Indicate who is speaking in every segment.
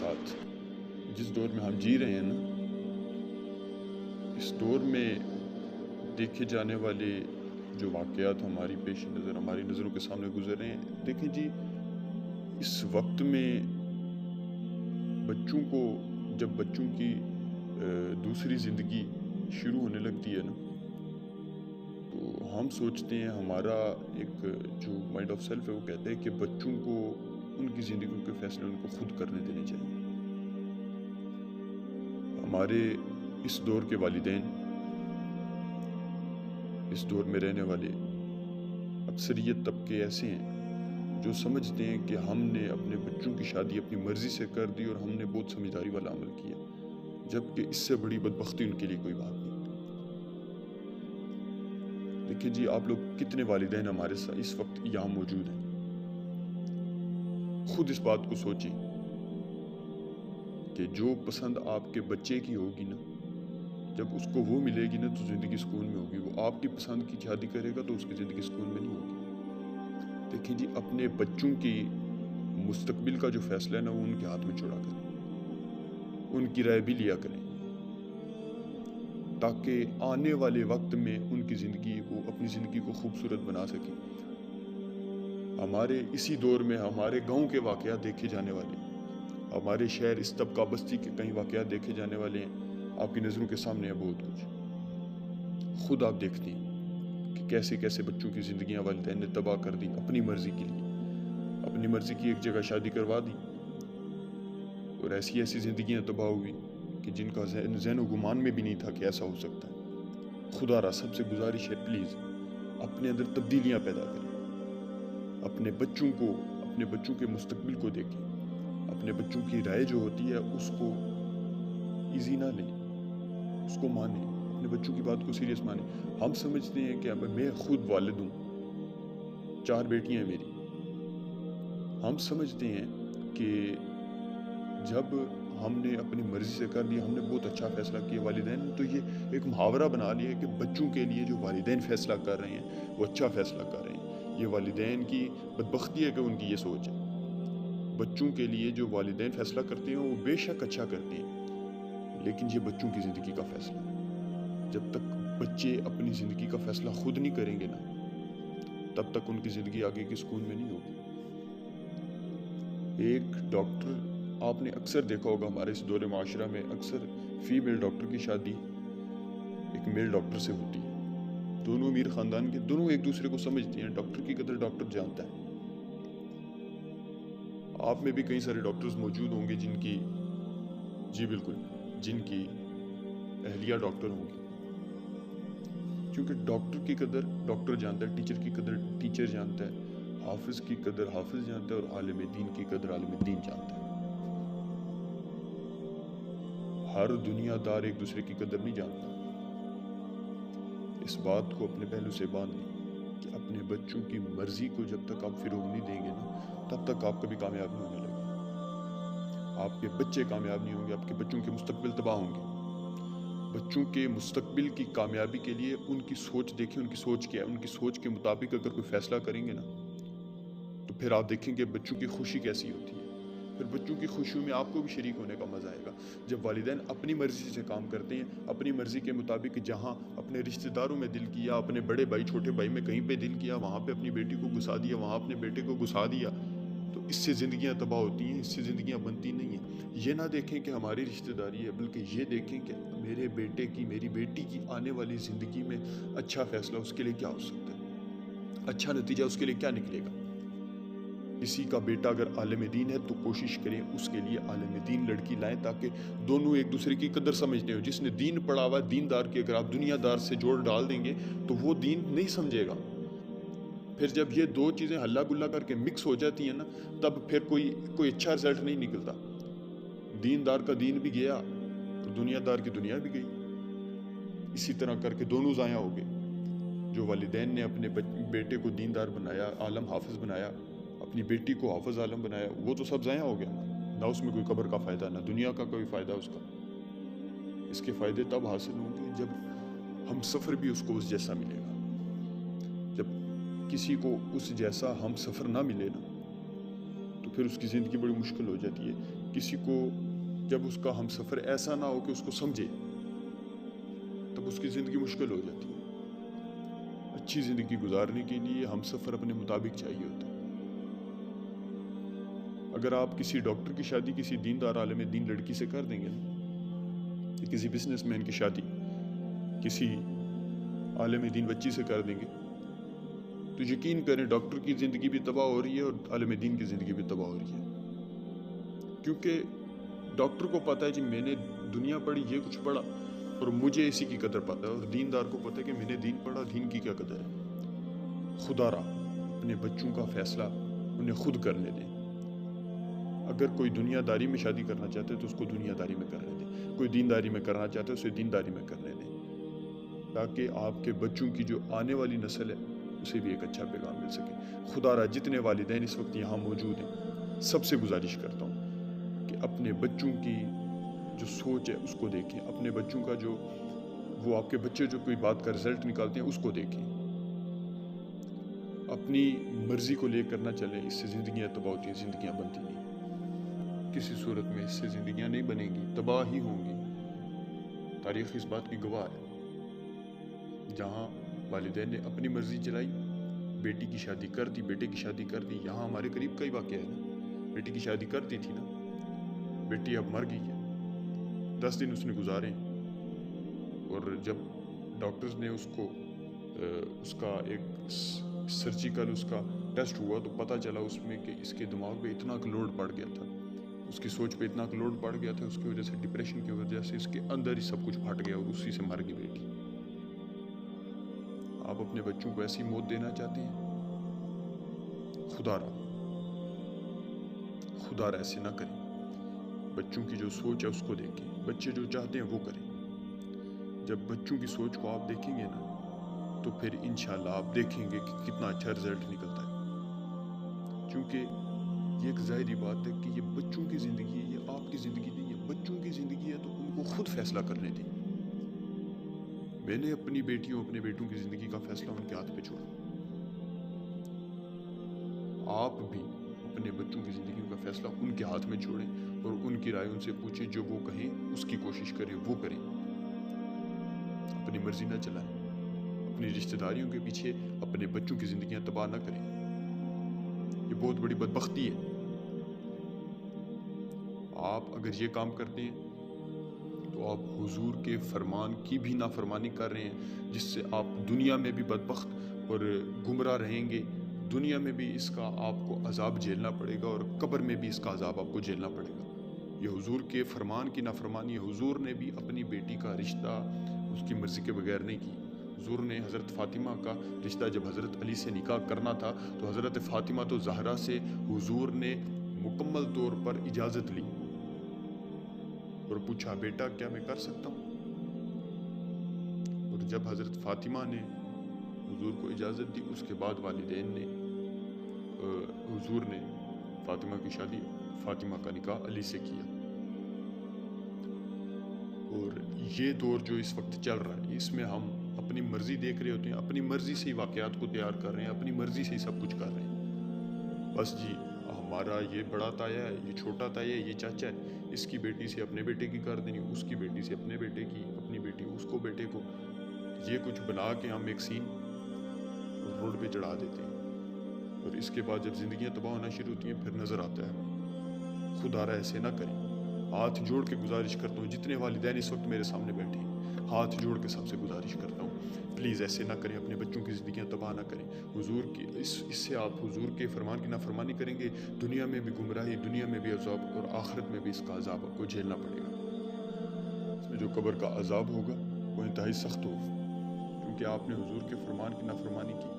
Speaker 1: ساتھ جس دور میں ہم جی رہے ہیں نا، اس دور میں دیکھے جانے والے جو واقعات ہماری پیش نظر ہماری نظروں کے سامنے گزر رہے ہیں، دیکھیں جی، اس وقت میں بچوں کو جب بچوں کی دوسری زندگی شروع ہونے لگتی ہے نا، تو ہم سوچتے ہیں، ہمارا ایک جو مائنڈ آف سیلف ہے وہ کہتا ہے کہ بچوں کو ان کی زندگیوں کے فیصلے ان کو خود کرنے دینے چاہیے۔ ہمارے اس دور کے والدین، اس دور میں رہنے والے اکثریت طبقے ایسے ہیں جو سمجھتے ہیں کہ ہم نے اپنے بچوں کی شادی اپنی مرضی سے کر دی اور ہم نے بہت سمجھداری والا عمل کیا، جبکہ اس سے بڑی بدبختی ان کے لیے کوئی بات نہیں۔ دیکھیں جی، آپ لوگ کتنے والدین ہمارے ساتھ اس وقت یہاں موجود ہیں، خود اس بات کو سوچیں کہ جو پسند آپ کے بچے کی ہوگی نا، جب اس کو وہ ملے گی نا تو زندگی سکون میں ہوگی۔ وہ آپ کی پسند کی شادی کرے گا تو اس کی زندگی سکون میں نہیں ہوگی۔ دیکھیں جی، اپنے بچوں کی مستقبل کا جو فیصلہ ہے نا، وہ ان کے ہاتھ میں چھوڑا کریں، ان کی رائے بھی لیا کریں، تاکہ آنے والے وقت میں ان کی زندگی وہ اپنی زندگی کو خوبصورت بنا سکیں۔ ہمارے اسی دور میں ہمارے گاؤں کے واقعات دیکھے جانے والے ہیں، ہمارے شہر اس طبقہ بستی کے کئی واقعات دیکھے جانے والے ہیں، آپ کی نظروں کے سامنے ہے بہت کچھ۔ خود آپ دیکھتے ہیں کہ کیسے کیسے بچوں کی زندگیاں والدین نے تباہ کر دی اپنی مرضی کے لیے، اپنی مرضی کی ایک جگہ شادی کروا دی، اور ایسی ایسی زندگیاں تباہ ہوئی کہ جن کا ذہن و گمان میں بھی نہیں تھا کہ ایسا ہو سکتا ہے۔ خدا را سب سے گزارش ہے، پلیز اپنے اندر تبدیلیاں پیدا کریں، اپنے بچوں کے مستقبل کو دیکھیں، اپنے بچوں کی رائے جو ہوتی ہے اس کو ایزی نہ لیں، اس کو مانیں، اپنے بچوں کی بات کو سیریس مانیں۔ ہم سمجھتے ہیں کہ میں خود والد ہوں، 4 بیٹیاں ہیں میری، ہم سمجھتے ہیں کہ جب ہم نے اپنی مرضی سے کر لیا، ہم نے بہت اچھا فیصلہ کیا۔ والدین تو یہ ایک محاورہ بنا لیا ہے کہ بچوں کے لیے جو والدین فیصلہ کر رہے ہیں وہ اچھا فیصلہ کر رہے ہیں۔ یہ والدین کی بدبختی ہے کہ ان کی یہ سوچ ہے۔ بچوں کے لیے جو والدین فیصلہ کرتے ہیں وہ بے شک اچھا کرتے ہیں، لیکن یہ بچوں کی زندگی کا فیصلہ ہے۔ جب تک بچے اپنی زندگی کا فیصلہ خود نہیں کریں گے نا، تب تک ان کی زندگی آگے کی سکون میں نہیں ہوگی۔ ایک ڈاکٹر، آپ نے اکثر دیکھا ہوگا ہمارے اس دور معاشرہ میں، اکثر فیمیل ڈاکٹر کی شادی ایک میل ڈاکٹر سے ہوتی ہے۔ دونوں امیر خاندان کے، دونوں ایک دوسرے کو سمجھتے ہیں، ڈاکٹر کی قدر ڈاکٹر جانتا ہے۔ آپ میں بھی کئی سارے ڈاکٹرز موجود ہوں گے جن کی، جی بالکل، جن کی اہلیہ ڈاکٹر ہوں گی، کیونکہ ڈاکٹر کی قدر ڈاکٹر جانتا ہے، ٹیچر کی قدر ٹیچر جانتا ہے، حافظ کی قدر حافظ جانتا ہے، اور عالم دین کی قدر عالم دین جانتا ہے۔ ہر دنیا دار ایک دوسرے کی قدر نہیں جانتا۔ اس بات کو اپنے پہلو سے باندھ لیں کہ اپنے بچوں کی مرضی کو جب تک آپ فروغ نہیں دیں گے نا، تب تک آپ کبھی کامیاب نہیں ہونے لگے۔ آپ کے بچے کامیاب نہیں ہوں گے، آپ کے بچوں کے مستقبل تباہ ہوں گے۔ بچوں کے مستقبل کی کامیابی کے لیے ان کی سوچ دیکھیں، ان کی سوچ کیا ہے، ان کی سوچ کے مطابق اگر کوئی فیصلہ کریں گے نا، تو پھر آپ دیکھیں گے بچوں کی خوشی کیسی ہوتی ہے۔ پھر بچوں کی خوشیوں میں آپ کو بھی شریک ہونے کا مزہ آئے گا۔ جب والدین اپنی مرضی سے کام کرتے ہیں، اپنی مرضی کے مطابق، جہاں اپنے رشتہ داروں میں دل کیا، اپنے بڑے بھائی چھوٹے بھائی میں کہیں پہ دل کیا، وہاں پہ اپنی بیٹی کو گھسا دیا، وہاں اپنے بیٹے کو گھسا دیا، تو اس سے زندگیاں تباہ ہوتی ہیں، اس سے زندگیاں بنتی نہیں ہیں۔ یہ نہ دیکھیں کہ ہماری رشتہ داری ہے، بلکہ یہ دیکھیں کہ میرے بیٹے کی، میری بیٹی کی آنے والی زندگی میں اچھا فیصلہ اس کے لیے کیا ہو سکتا ہے، اچھا نتیجہ اس کے لیے کیا نکلے گا۔ کسی کا بیٹا اگر عالم دین ہے تو کوشش کریں اس کے لیے عالم دین لڑکی لائیں، تاکہ دونوں ایک دوسرے کی قدر سمجھتے ہو۔ جس نے دین پڑھا ہوا ہے، دیندار کی اگر آپ دنیا دار سے جوڑ ڈال دیں گے تو وہ دین نہیں سمجھے گا۔ پھر جب یہ دو چیزیں ہلہ گلہ کر کے مکس ہو جاتی ہیں نا، تب پھر کوئی اچھا رزلٹ نہیں نکلتا۔ دیندار کا دین بھی گیا اور دنیا دار کی دنیا بھی گئی، اسی طرح کر کے دونوں ضائع ہو گئے۔ جو والدین نے اپنے بیٹے کو دیندار بنایا، عالم حافظ بنایا، اپنی بیٹی کو حافظ عالم بنایا، وہ تو سب ضائع ہو گیا نہ اس میں کوئی قبر کا فائدہ، نہ دنیا کا کوئی فائدہ اس کا۔ اس کے فائدے تب حاصل ہوں گے جب ہم سفر بھی اس کو اس جیسا ملے گا۔ جب کسی کو اس جیسا ہم سفر نہ ملے نا، تو پھر اس کی زندگی بڑی مشکل ہو جاتی ہے۔ کسی کو جب اس کا ہم سفر ایسا نہ ہو کہ اس کو سمجھے، تب اس کی زندگی مشکل ہو جاتی ہے۔ اچھی زندگی گزارنے کے لیے ہم سفر اپنے مطابق چاہیے ہوتا ہے۔ اگر آپ کسی ڈاکٹر کی شادی کسی دیندار عالم دین لڑکی سے کر دیں گے نا، یا کسی بزنس مین کی شادی کسی عالم دین بچی سے کر دیں گے، تو یقین کریں ڈاکٹر کی زندگی بھی تباہ ہو رہی ہے اور عالم دین کی زندگی بھی تباہ ہو رہی ہے۔ کیونکہ ڈاکٹر کو پتہ ہے جی میں نے دنیا پڑھی، یہ کچھ پڑھا اور مجھے اسی کی قدر پتہ ہے، اور دیندار کو پتہ ہے کہ میں نے دین پڑھا، دین کی کیا قدر ہے۔ خدا را اپنے بچوں کا فیصلہ انہیں خود کرنے دیں۔ اگر کوئی دنیا داری میں شادی کرنا چاہتے تو اس کو دنیا داری میں کرنے دیں، کوئی دینداری میں کرنا چاہتے اسے دینداری میں کرنے دیں، تاکہ آپ کے بچوں کی جو آنے والی نسل ہے اسے بھی ایک اچھا پیغام مل سکے۔ خدا را جتنے والدین اس وقت یہاں موجود ہیں سب سے گزارش کرتا ہوں کہ اپنے بچوں کی جو سوچ ہے اس کو دیکھیں، اپنے بچوں کا جو وہ آپ کے بچے جو کوئی بات کا رزلٹ نکالتے ہیں اس کو دیکھیں، اپنی مرضی کو لے کر نہ چلیں، اس سے زندگیاں تباہ ہوتی ہیں، زندگیاں بنتی نہیں۔ کسی صورت میں اس سے زندگیاں نہیں بنیں گی، تباہ ہی ہوں گی۔ تاریخ اس بات کی گواہ ہے، جہاں والدین نے اپنی مرضی چلائی، بیٹی کی شادی کر دی، بیٹے کی شادی کر دی۔ یہاں ہمارے قریب کا ہی واقعہ ہے نا، بیٹی کی شادی کر دی تھی نا، بیٹی اب مر گئی ہے، 10 دن اس نے گزارے ہیں، اور جب ڈاکٹرز نے اس کو اس کا ایک سرجیکل اس کا ٹیسٹ ہوا تو پتہ چلا اس میں کہ اس کے دماغ پہ اتنا لوڈ پڑ گیا تھا، اس کی سوچ پہ اتنا لوڈ پڑ گیا تھا، اس کی وجہ سے ڈپریشن کی وجہ سے اس کے اندر ہی سب کچھ پھٹ گیا اور اسی سے مر گئی بیٹی۔ آپ اپنے بچوں کو ایسی موت دینا چاہتے ہیں؟ خدا را ایسے نہ کریں۔ بچوں کی جو سوچ ہے اس کو دیکھیں، بچے جو چاہتے ہیں وہ کریں۔ جب بچوں کی سوچ کو آپ دیکھیں گے نا تو پھر انشاءاللہ آپ دیکھیں گے کہ کتنا اچھا رزلٹ نکلتا ہے۔ کیونکہ یہ ایک ظاہری بات ہے کہ یہ بچوں کی زندگی ہے، یہ آپ کی زندگی نہیں ہے۔ بچوں کی زندگی ہے تو ان کو خود فیصلہ کرنے دیں۔ میں نے اپنی بیٹیوں اپنے بیٹوں کی زندگی کا فیصلہ ان کے ہاتھ پہ چھوڑا۔ آپ بھی اپنے بچوں کی زندگی کا فیصلہ ان کے ہاتھ میں چھوڑیں اور ان کی رائے ان سے پوچھیں، جو وہ کہیں اس کی کوشش کریں، وہ کریں، اپنی مرضی نہ چلائیں، اپنی رشتہ داریوں کے پیچھے اپنے بچوں کی زندگیاں تباہ نہ کریں۔ یہ بہت بڑی بدبختی ہے۔ آپ اگر یہ کام کرتے ہیں تو آپ حضور کے فرمان کی بھی نافرمانی کر رہے ہیں، جس سے آپ دنیا میں بھی بدبخت اور گمراہ رہیں گے، دنیا میں بھی اس کا آپ کو عذاب جھیلنا پڑے گا اور قبر میں بھی اس کا عذاب آپ کو جھیلنا پڑے گا۔ یہ حضور کے فرمان کی نافرمانی ہے۔ حضور نے بھی اپنی بیٹی کا رشتہ اس کی مرضی کے بغیر نہیں کی۔ حضور نے حضرت فاطمہ کا رشتہ جب حضرت علی سے نکاح کرنا تھا تو حضرت فاطمہ تو زہرا سے حضور نے مکمل طور پر اجازت لی اور پوچھا بیٹا کیا میں کر سکتا ہوں؟ اور جب حضرت فاطمہ نے حضور کو اجازت دی اس کے بعد والدین نے حضور نے فاطمہ کی شادی فاطمہ کا نکاح علی سے کیا۔ اور یہ دور جو اس وقت چل رہا ہے اس میں ہم اپنی مرضی دیکھ رہے ہوتے ہیں، اپنی مرضی سے ہی واقعات کو تیار کر رہے ہیں، اپنی مرضی سے ہی سب کچھ کر رہے ہیں۔ بس جی ہمارا یہ بڑا تایا ہے، یہ چھوٹا تایا ہے، یہ چاچا ہے، اس کی بیٹی سے اپنے بیٹے کی کر دینی، اس کی بیٹی سے اپنے بیٹے کی، اپنی بیٹی اس کو بیٹے کو، یہ کچھ بنا کے ہم ایک سین روڈ پہ چڑھا دیتے ہیں، اور اس کے بعد جب زندگیاں تباہ ہونا شروع ہوتی ہیں پھر نظر آتا ہے۔ خدا را ایسے نہ کریں۔ ہاتھ جوڑ کے گزارش کرتا ہوں، جتنے والدین اس وقت میرے سامنے بیٹھے ہیں ہاتھ جوڑ کے سب سے گزارش کرتا ہوں، پلیز ایسے نہ کریں، اپنے بچوں کی زندگیاں تباہ نہ کریں۔ حضور کی اس سے آپ حضور کے فرمان کی نافرمانی کریں گے، دنیا میں بھی گمراہی، دنیا میں بھی عذاب اور آخرت میں بھی اس کا عذاب آپ کو جھیلنا پڑے گا۔ اس میں جو قبر کا عذاب ہوگا وہ انتہائی سخت ہوگا، کیونکہ آپ نے حضور کے فرمان کی نافرمانی کی،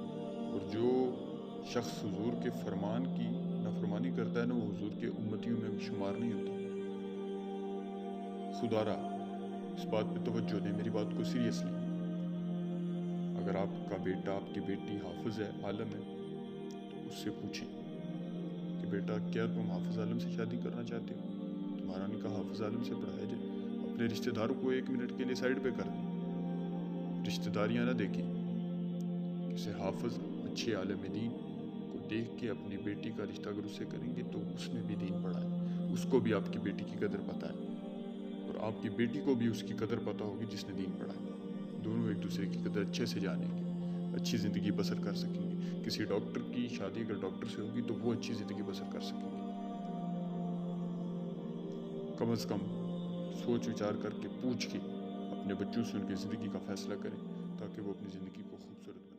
Speaker 1: اور جو شخص حضور کے فرمان کی نافرمانی کرتا ہے نا وہ حضور کے امتیوں میں شمار نہیں ہوتا۔ خدا را اس بات پہ توجہ دیں، میری بات کو سیریسلی۔ اگر آپ کا بیٹا آپ کی بیٹی حافظ ہے، عالم ہے، تو اس سے پوچھیں کہ بیٹا کیا تم حافظ عالم سے شادی کرنا چاہتے ہو؟ تمہارا نکاح حافظ عالم سے پڑھایا جائے۔ اپنے رشتہ داروں کو 1 منٹ کے لیے سائڈ پہ کر دیں، رشتہ داریاں نہ دیکھیں، کسی حافظ اچھے عالم دین کو دیکھ کے اپنی بیٹی کا رشتہ اگر اس سے کریں گے تو اس نے بھی دین پڑھا ہے، اس کو بھی آپ کی بیٹی کی قدر پتہ ہے، اور آپ کی بیٹی کو بھی اس کی قدر پتہ ہوگی جس نے دین پڑھا ہے۔ دونوں ایک دوسرے کی قدر اچھے سے جانیں گے، اچھی زندگی بسر کر سکیں گے۔ کسی ڈاکٹر کی شادی اگر ڈاکٹر سے ہوگی تو وہ اچھی زندگی بسر کر سکیں گے۔ کم از کم سوچ وچار کر کے پوچھ کے اپنے بچوں سے ان کی زندگی کا فیصلہ کریں، تاکہ وہ اپنی زندگی کو خوبصورت